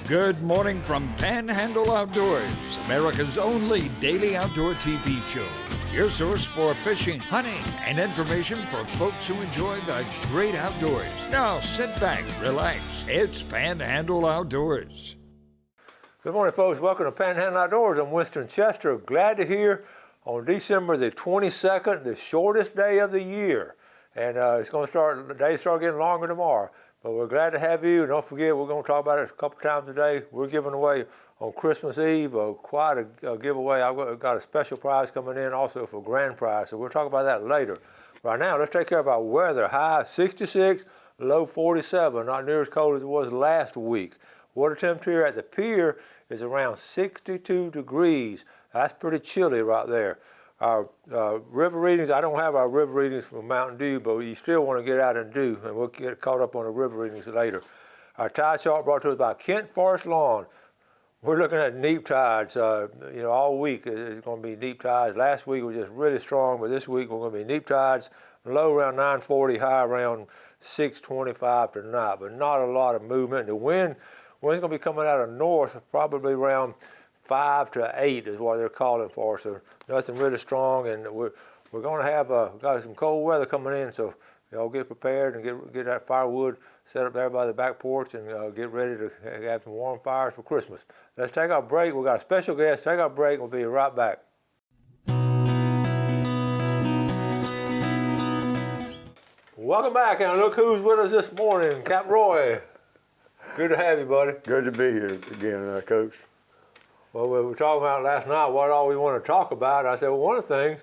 Good morning from Panhandle Outdoors, America's only daily outdoor TV show. Your source for fishing, hunting, and information for folks who enjoy the great outdoors. Now sit back, relax. It's Panhandle Outdoors. Good morning, folks. Welcome to Panhandle Outdoors. I'm Winston Chester. Glad to hear on December the 22nd, the shortest day of the year. And the days start getting longer tomorrow. But we're glad to have you. And don't forget, we're going to talk about it a couple times today. We're giving away on Christmas Eve quite a giveaway. I've got a special prize coming in also for grand prize. So we'll talk about that later. Right now, let's take care of our weather. High 66, low 47. Not near as cold as it was last week. Water temperature at the pier is around 62 degrees. That's pretty chilly right there. Our river readings, I don't have our river readings from Mountain Dew, but you still want to get out and do, and we'll get caught up on the river readings later. Our tide chart brought to us by Kent Forest Lawn. We're looking at neap tides. All week it's going to be neap tides. Last week was just really strong, but this week we're going to be neap tides. Low around 940, high around 625 tonight, but not a lot of movement. The wind's going to be coming out of north, probably around 5 to 8 is what they're calling for. So nothing really strong, and we're going to have got some cold weather coming in. So y'all get prepared and get that firewood set up there by the back porch and get ready to have some warm fires for Christmas. Let's take our break. We got a special guest. Take our break. We'll be right back. Welcome back, and look who's with us this morning, Captain Roy. Good to have you, buddy. Good to be here again, Coach. Well, we were talking about last night what all we want to talk about. I said, well, one of the things,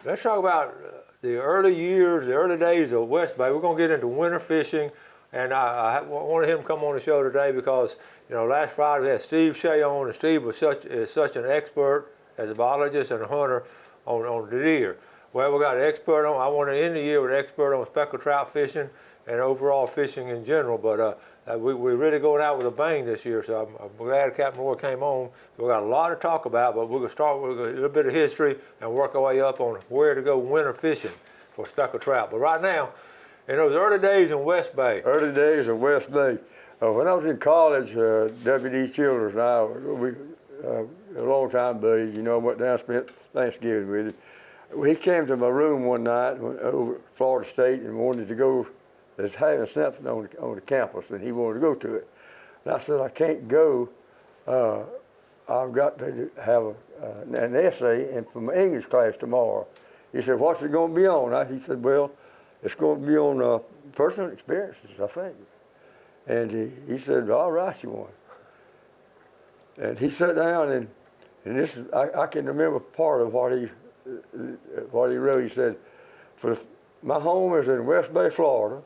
let's talk about the early years, the early days of West Bay. We're going to get into winter fishing, and I wanted him to come on the show today because, last Friday we had Steve Shea on, and Steve was such an expert as a biologist and a hunter on the deer. Well, we got an expert on, I wanted to end the year with an expert on speckled trout fishing and overall fishing in general, but we're really going out with a bang this year, so I'm glad Captain Roy came on. We've got a lot to talk about, but we're going to start with a little bit of history and work our way up on where to go winter fishing for speckled trout. But right now, in those early days in West Bay. Early days of West Bay. When I was in college, W.D. Childers and I, we a long time buddies, I went down and spent Thanksgiving with him. He came to my room one night over at Florida State and wanted to go. There's having something on the campus, and he wanted to go to it. And I said, I can't go. I've got to have an essay for my English class tomorrow. He said, what's it going to be on? He said, well, it's going to be on personal experiences, I think. And he said, I'll write you one. And he sat down, and this is, I can remember part of what he wrote. He said, my home is in West Bay, Florida.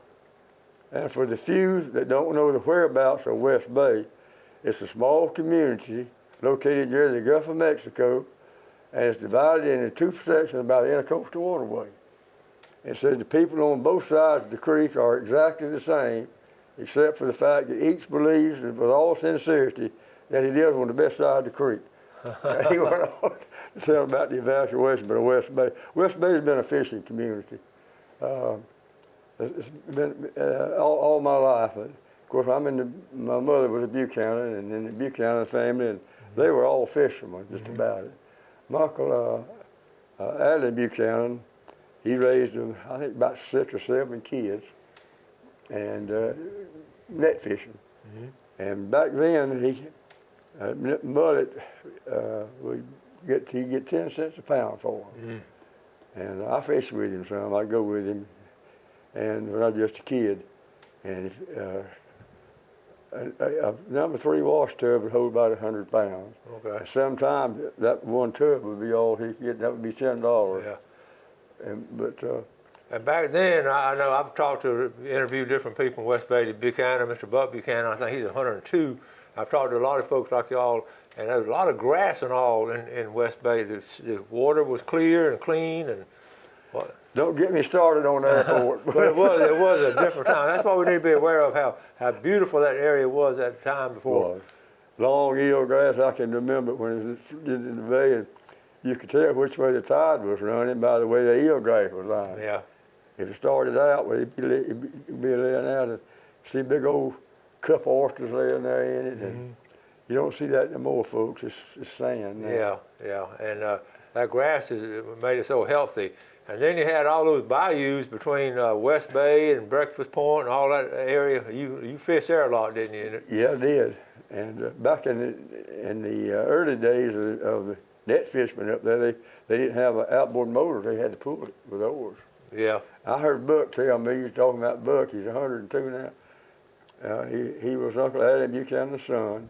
And for the few that don't know the whereabouts of West Bay, it's a small community located near the Gulf of Mexico, and it's divided into two sections by the Intercoastal Waterway. It says the people on both sides of the creek are exactly the same, except for the fact that each believes with all sincerity that he lives on the best side of the creek. He went on to tell about the evacuation of West Bay. West Bay has been a fishing community. It's been all my life. Of course, my mother was a Buchanan, and in the Buchanan family, and they were all fishermen, just about it. My uncle, Adley Buchanan, he raised, I think, about 6 or 7 kids, and net fishing. Mm-hmm. And back then, mullet, he'd get 10 cents a pound for them. Mm-hmm. And I fished with him some. I'd go with him. And when I was just a kid, and a number 3 wash tub would hold about 100 pounds. Okay. Sometimes that one tub would be all he could get. That would be $10. Yeah. And back then, I know I've interviewed different people in West Bay. Buchanan, Mr. Buck Buchanan, I think he's 102. I've talked to a lot of folks like y'all, and there was a lot of grass and all in West Bay. The water was clear and clean, and what? Don't get me started on the airport. But it was a different time. That's why we need to be aware of how beautiful that area was at the time before. Well, long eel grass, I can remember when it was in the bay, and you could tell which way the tide was running by the way the eel grass was lying. Yeah. If it started out, well, it'd be laying out and see big old cup oysters laying there in it. Mm-hmm. You don't see that anymore, folks. It's sand now. Yeah, and that grass made it so healthy. And then you had all those bayous between West Bay and Breakfast Point and all that area. You fished there a lot, didn't you? Yeah, I did. And back in the early days of the net fishermen up there, they didn't have an outboard motor. They had to pull it with oars. Yeah. I heard Buck tell me, he was talking about Buck, he's 102 now. He was Uncle Adam Buchanan's son,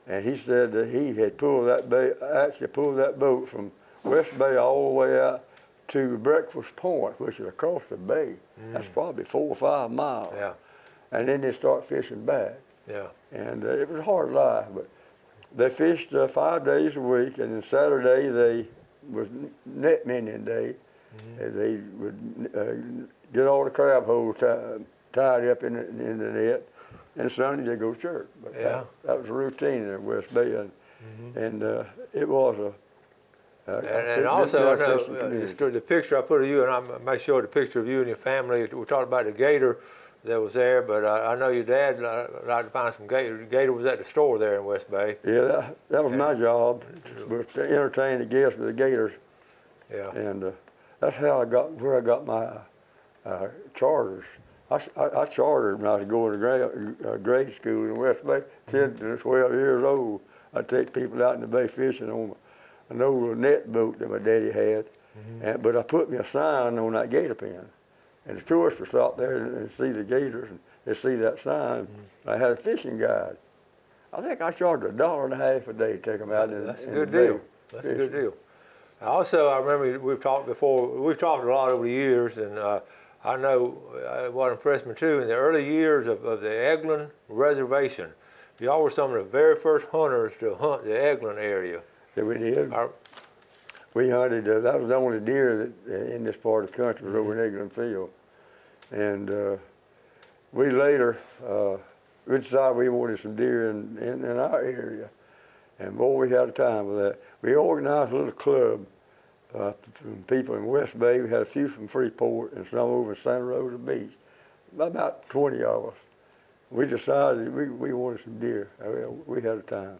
and he said that he had pulled that boat from West Bay all the way out to Breakfast Point, which is across the bay. That's probably 4 or 5 miles. Yeah. And then they start fishing back. Yeah. And it was a hard life, but they fished 5 days a week, and then Saturday was net mending day. They would get all the crab holes tied up in the net, and Sunday they go to church. But that was a routine in West Bay, and it was a and also, I know the picture I put of you, and I may show the picture of you and your family. We talked about the gator that was there, but I know your dad liked to find some gator. The gator was at the store there in West Bay. Yeah, that was my job, was to entertain the guests with the gators. Yeah. And that's how I got my charters. I chartered when I was going to grade school in West Bay, 10 to 12 years old. I'd take people out in the bay fishing on an old net boat that my daddy had. But I put me a sign on that gator pen. And the tourists would stop there and see the gators, and they'd see that sign. I had a fishing guide. I think I charged $1.50 a day to take them out in That's in a good the bay deal. That's a good fishing. deal. Also, I remember we've talked before. We've talked a lot over the years, and I know what impressed me too in the early years of the Eglin Reservation. Y'all were some of the very first hunters to hunt the Eglin area. Yeah, we did. We hunted. That was the only deer that in this part of the country was over in Eglin Field, and we later we decided we wanted some deer in our area, and boy, we had a time with that. We organized a little club from people in West Bay. We had a few from Freeport and some over in Santa Rosa Beach, about 20 of us. We decided we wanted some deer. We had a time.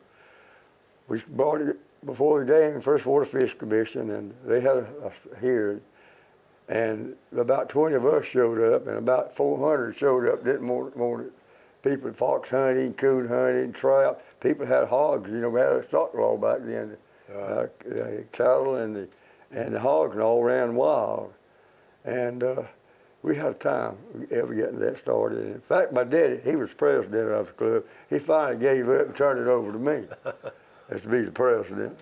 We brought it before the game, First Water Fish Commission, and they had a hearing. And about 20 of us showed up, and about 400 showed up, didn't want it. People fox hunting, coon hunting, trout. People had hogs. You know, we had a stock law back then. Cattle and the hogs and all ran wild. And we had a time ever getting that started. In fact, my daddy, he was president of the club. He finally gave up and turned it over to me as to be the president.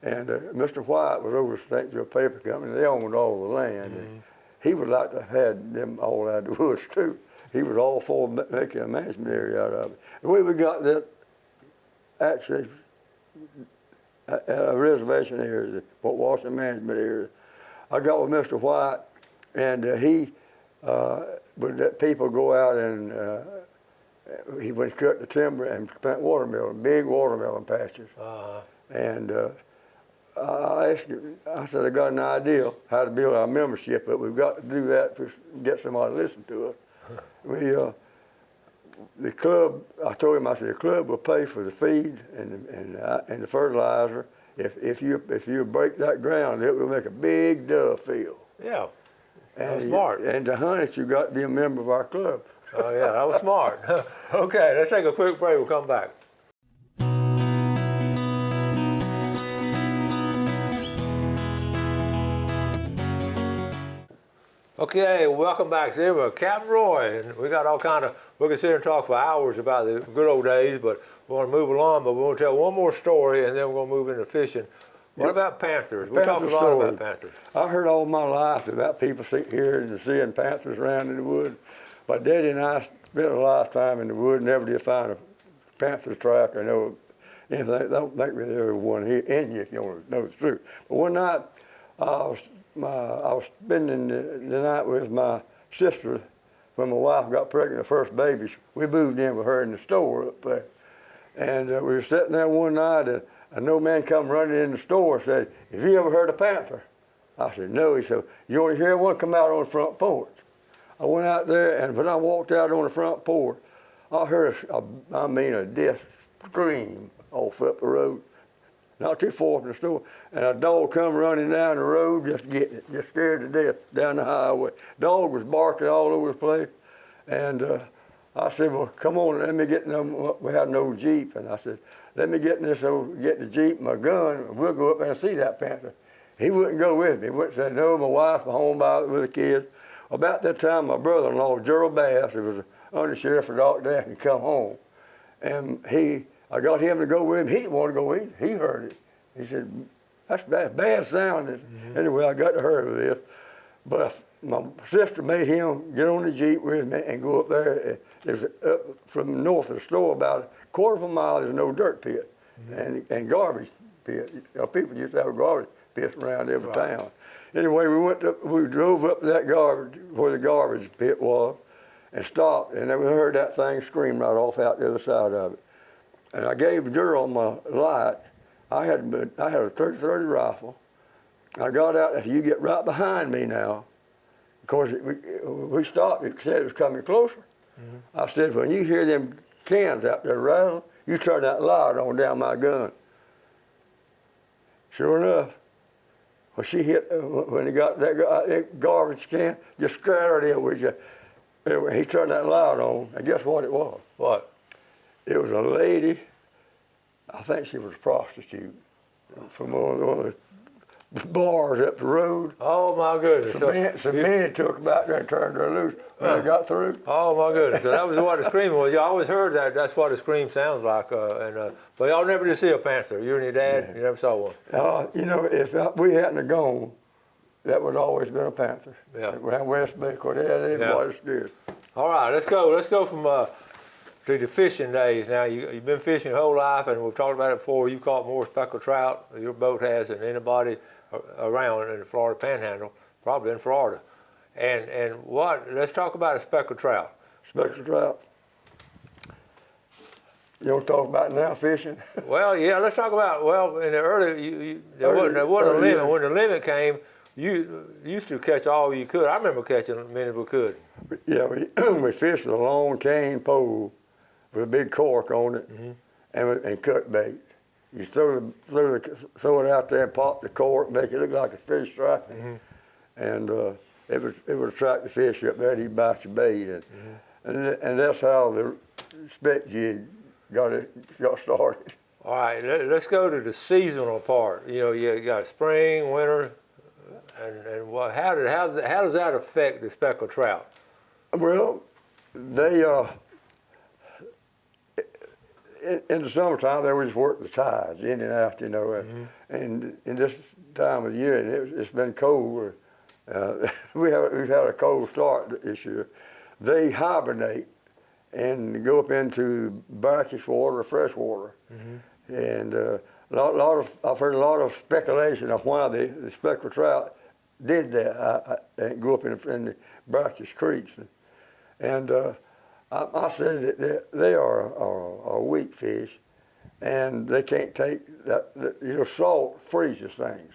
And Mr. White was over at St. Joe Paper Company. They owned all the land. And he would like to have had them all out of the woods too. He was all for making a management area out of it. And we got that actually a reservation area, the Port Washington management area. I got with Mr. White, and he would let people go out and he would cut the timber and plant watermelon, big watermelon patches. And I asked him, I said, I got an idea how to build our membership, but we've got to do that to get somebody to listen to us. The club, I told him, I said, the club will pay for the feed and the fertilizer. If you break that ground, it will make a big dove field. Yeah, that's smart. And to hunt it, you got to be a member of our club. Oh yeah, that was smart. Okay, let's take a quick break. We'll come back. Okay, welcome back. Today we're Captain Roy, and we got all kind of, we can sit here and talk for hours about the good old days, but we want to move along, but we want to tell one more story, and then we're going to move into fishing. What about panthers? We talk a lot about panthers. I heard all my life about people sitting here and seeing panthers around in the woods. My daddy and I spent a lifetime in the woods, never did find a panther track or know anything. I don't think we ever one here in you if you want to know the truth. But one night, I was spending the night with my sister when my wife got pregnant, the first baby. We moved in with her in the store up there. And we were sitting there one night, and an old man come running in the store and said, "Have you ever heard of panther?" I said, "No." He said, "You want to hear one? Come out on the front porch." I went out there, and when I walked out on the front porch, I heard a death scream. off up the road, not too far from the store, and a dog come running down the road just getting it, just scared to death down the highway. Dog was barking all over the place, and I said, well, come on, let me get in them. We had an old Jeep, and I said, let me get in this get the Jeep, my gun, and we'll go up there and see that panther. He wouldn't go with me. He wouldn't say, no, my wife, my home by with the kids. About that time, my brother-in-law, Gerald Bass, who was an undersheriff for Doc Daphne, come home. And I got him to go with him. He didn't want to go either. He heard it. He said, that's bad sounding. Anyway, I got to hear of this. But my sister made him get on the Jeep with me and go up there. It was up from north of the store about a quarter of a mile. There's no dirt pit and garbage pit. People used to have a garbage pit around every town. Anyway, we drove up to that garbage, where the garbage pit was, and stopped, and then we heard that thing scream right off out the other side of it. And I gave the girl my light. I had a 30-30 rifle. I got out and said, you get right behind me now. Of course, we stopped. It said it was coming closer. I said, when you hear them cans out there rattling, you turn that light on down my gun. Sure enough, when she hit, when he got that garbage can, just scattered it with you. He turned that light on, and guess what it was? What? It was a lady, I think she was a prostitute, from one of the bars up the road. Oh, my goodness. Some men took her back there and turned her loose when they got through. Oh, my goodness. So that was what the scream was. You always heard that. That's what a scream sounds like. But y'all never did see a panther. You and your dad, you never saw one. You know, if we hadn't have gone, that would always been a panther. Yeah. Around West Bay, because they was scared. All right, let's go. Let's go from to the fishing days. Now, you've been fishing your whole life, and we've talked about it before. You've caught more speckled trout, your boat has, than anybody around in the Florida Panhandle, probably in Florida. And let's talk about a speckled trout. Speckled trout. You want to talk about now fishing? Well, yeah, let's talk about, in the early, there wasn't a limit. When the limit came, you used to catch all you could. I remember catching as many as we could. Yeah, we fished with a long cane pole with a big cork on it and cut bait. You throw it out there and pop the cork, make it look like a fish striking, and it would attract the fish up there and he'd bite your bait. And that's how the speck jig got started. All right, let's go to the seasonal part. You know, you got spring, winter, and how does that affect the speckled trout? Well, they in the summertime they would just work the tides in and out, you know, and in this time of the year, and it's been cold. We've had a cold start this year. They hibernate and go up into brackish water or fresh water, and I've heard a lot of speculation of why the speckled trout did that and go up in the brackish creeks, and I said that they are weak fish, and they can't take that. You know, salt freezes things,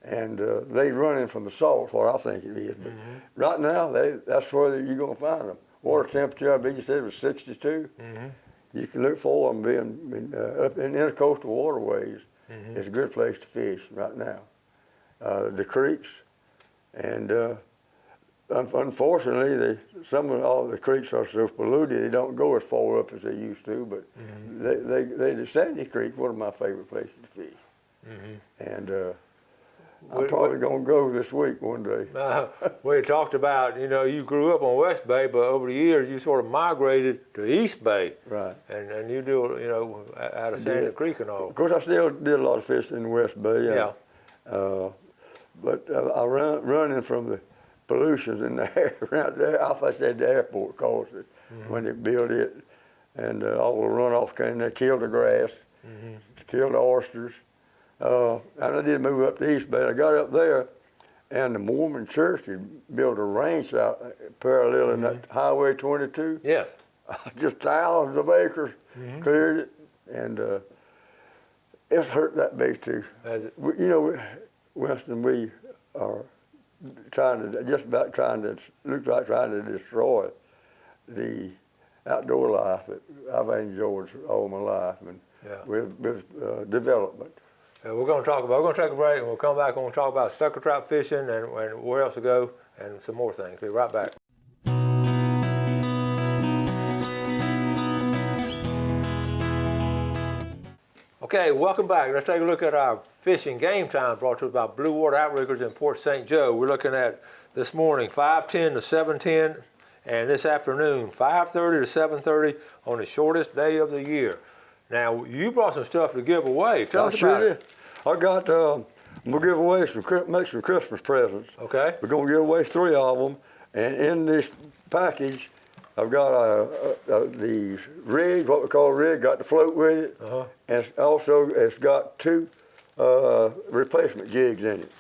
and they running from the salt. What I think it is. But right now, that's where you're gonna find them. Water temperature, I believe you said it was 62. You can look for them being up in intercoastal waterways. It's a good place to fish right now. The creeks, and unfortunately, all the creeks are so polluted they don't go as far up as they used to. But the Sandy Creek, one of my favorite places to fish, and I'm probably going to go this week one day. We talked about, you know, you grew up on West Bay, but over the years you sort of migrated to East Bay. Right. And you do, you know, out of Sandy Creek and all. Of course, I still did a lot of fishing in West Bay. Yeah. But I running from the pollutions in the air around there. I said the airport caused it when they built it. And all the runoff came there, killed the grass, killed the oysters. And I did move up to East Bay. I got up there, and the Mormon church had built a ranch out parallel in that Highway 22. Yes. Just thousands of acres, cleared it, and it's hurt that base too. You know, Winston, we are trying to destroy the outdoor life that I've enjoyed all my life, and with development. We're going to take a break, and we'll come back and we'll talk about speckled trout fishing and where else to go and some more things. Be right back. Okay, welcome back. Let's take a look at our fishing game time brought to us by Blue Water Outriggers in Port St. Joe. We're looking at this morning 5:10 to 7:10, and this afternoon 5:30 to 7:30 on the shortest day of the year. Now, you brought some stuff to give away. Tell us about it. I got, we'll give away make some Christmas presents. Okay. We're going to give away 3 of them, and in this package, I've got the rig, what we call a rig, got the float with it, and it's got 2 replacement jigs in it.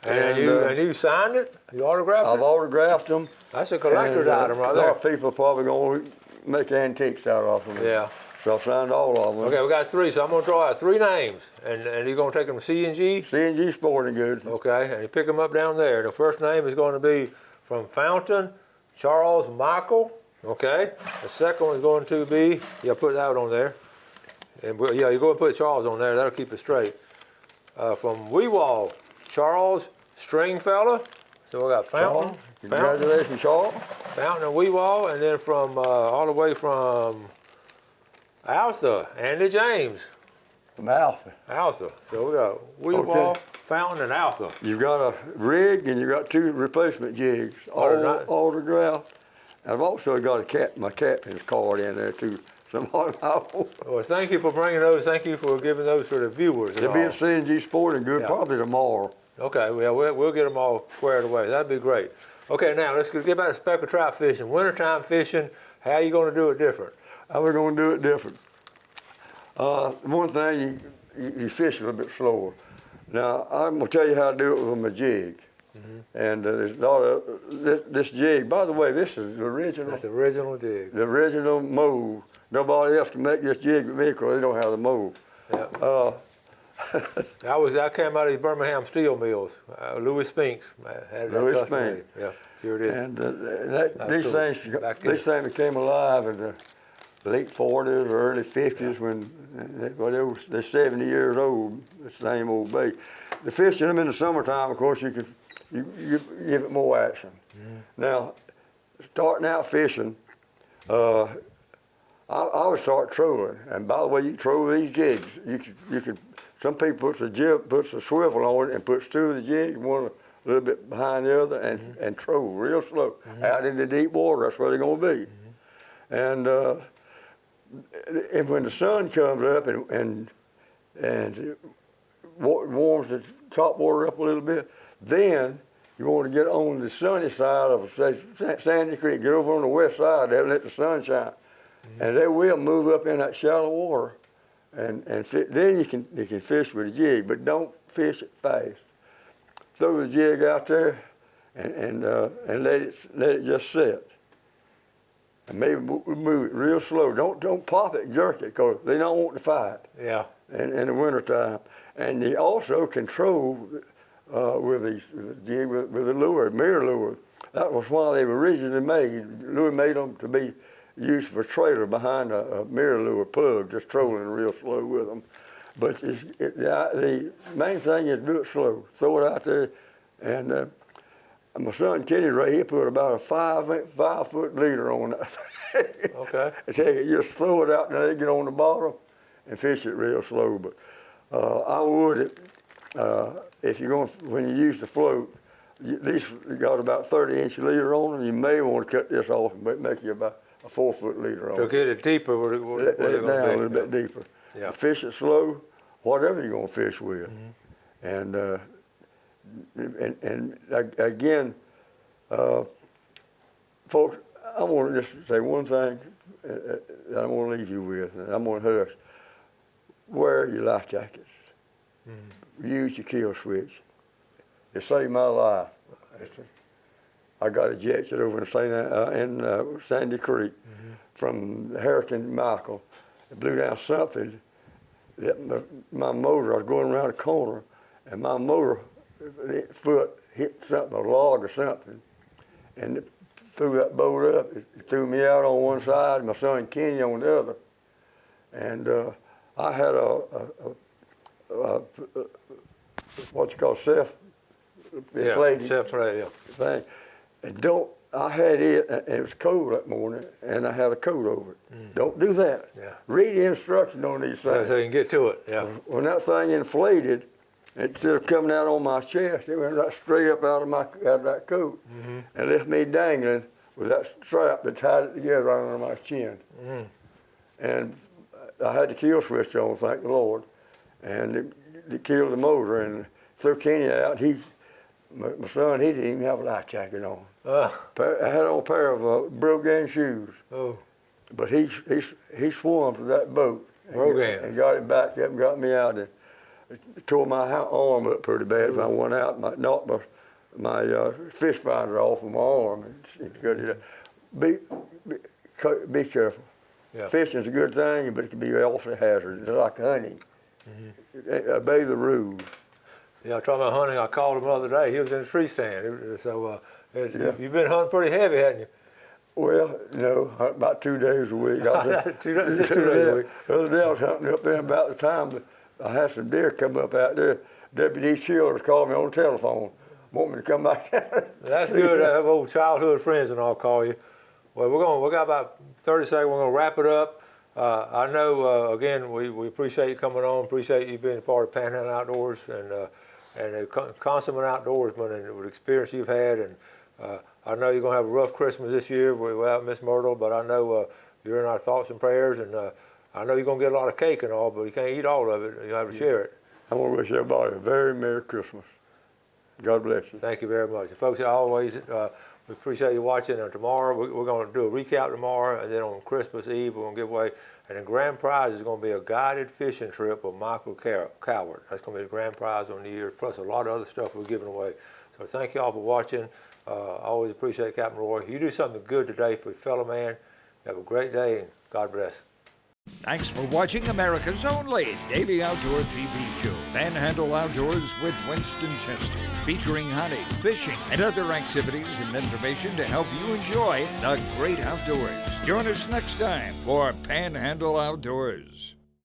And you signed it? You autographed it? I've autographed them. That's a collector's item right there. A lot of people are probably going to make antiques out of them. Yeah. So I signed all of them. Okay, we got 3, so I'm going to draw out 3 names, and you're going to take them to C&G? C&G Sporting Goods. Okay, and you pick them up down there. The first name is going to be from Fountain, Charles Michael. Okay, the second one is going to be, put that on there. And you're going to put Charles on there, that'll keep it straight. From Weewall, Charles Stringfella. So we got Fountain. Congratulations, Charles. Fountain and Weewall, and then from all the way from Alpha, Andy James. From Alpha. Alpha. So we got Weewall, Fountain, and Alpha. You've got a rig and you've got 2 replacement jigs, all autographed. I've also got my captain's card in there too. Well, thank you for bringing those. Thank you for giving those to the viewers. They'll be at C&G Sporting Goods probably tomorrow. Okay, well, we'll get them all squared away. That'd be great. Okay, now let's get back to speckled trout fishing. Wintertime fishing, how are you going to do it different? How we're going to do it different? One thing, you fish a little bit slower. Now, I'm going to tell you how to do it with my jig. And there's a lot of this jig. By the way, this is the original. That's the original jig. The original mold. Nobody else can make this jig but me because they don't have the mold. Yeah. I came out of these Birmingham steel mills. Louis Spinks had that. Louis Spinks. Yeah, sure did. And these things became alive in the late 40s or early 50s when they're 70 years old. The same old bait. The fishing them in the summertime, of course, you give it more action. Now, starting out fishing, I would start trolling. And by the way, you troll these jigs. You can. Some people puts a swivel on it and puts 2 of the jigs, one a little bit behind the other, and troll real slow out into deep water. That's where they're going to be. And when the sun comes up and warms the top water up a little bit, then you want to get on the sunny side of, say, Sandy Creek, get over on the west side there and let the sun shine. And they will move up in that shallow water, and then you can fish with a jig, but don't fish it fast. Throw the jig out there and let it just sit. And maybe move it real slow. Don't pop it and jerk it, because they don't want to fight. Yeah. In the wintertime. And you also control with the jig with the lure, mirror lure. That was why they were originally made. Louis made them to be used for trailer behind a mirror lure plug, just trolling real slow with them. But the main thing is do it slow. Throw it out there, and my son Kenny Ray, he put about a 5-foot leader on that. Okay. You just throw it out and let it get on the bottom and fish it real slow. But I would, if you're going, when you use the float, these got about 30-inch leader on them. You may want to cut this off and make you about a 4-foot leader on it. To get it deeper, let it down a little bit deeper. Yeah. Fish it slow, whatever you're going to fish with. And again, folks, I want to just say one thing that I want to leave you with, and I'm going to hush. Wear your life jackets. Use your kill switch. It saved my life. I got ejected over in Sandy Creek from Hurricane Michael. It blew down something. My motor, I was going around a corner, and my motor foot hit something, a log or something, and threw that boat up. It threw me out on one side, my son Kenny on the other. And I had a what you call self-inflated thing. And I had it, and it was cold that morning, and I had a coat over it. Don't do that. Yeah. Read the instructions on these things. So you can get to it, yeah. When that thing inflated, instead of coming out on my chest, it went right straight up out of that coat, and left me dangling with that strap that tied it together right under my chin. And I had the kill switch on, thank the Lord, and it killed the motor and threw Kenny out. My son, he didn't even have a life jacket on. I had on a pair of Brogan shoes. Oh. But he swam to that boat and got it back up and got me out there. It tore my arm up pretty bad. I went out and knocked my fish finder off of my arm and cut it up. Be careful. Yeah. Fishing's a good thing, but it can be also hazardous. It's like hunting. Obey the rules. Yeah, talking about hunting, I called him the other day. He was in a tree stand. So you've been hunting pretty heavy, hadn't you? Well, no, about 2 days a week. Just 2 days a week. The other day I was hunting up there about the time that I had some deer come up out there. Deputy Childers called me on the telephone, want me to come back down. That's good. I have old childhood friends and I'll call you. Well, we got about 30 seconds. We're going to wrap it up. I know, again, we appreciate you coming on, appreciate you being a part of Panhandle Outdoors and a consummate outdoorsman and with the experience you've had. And I know you're going to have a rough Christmas this year without Miss Myrtle, but I know you're in our thoughts and prayers. And I know you're going to get a lot of cake and all, but you can't eat all of it. You have to share it. I want to wish everybody a very Merry Christmas. God bless you. Thank you very much. And folks, always, we appreciate you watching. And tomorrow, we're going to do a recap tomorrow, and then on Christmas Eve, we're going to give away. And the grand prize is going to be a guided fishing trip with Michael Coward. That's going to be the grand prize on the year, plus a lot of other stuff we're giving away. So thank you all for watching. I always appreciate Captain Roy. You do something good today for your fellow man. Have a great day, and God bless. Thanks for watching America's only daily outdoor TV show, Panhandle Outdoors with Winston Chester, featuring hunting, fishing, and other activities and information to help you enjoy the great outdoors. Join us next time for Panhandle Outdoors.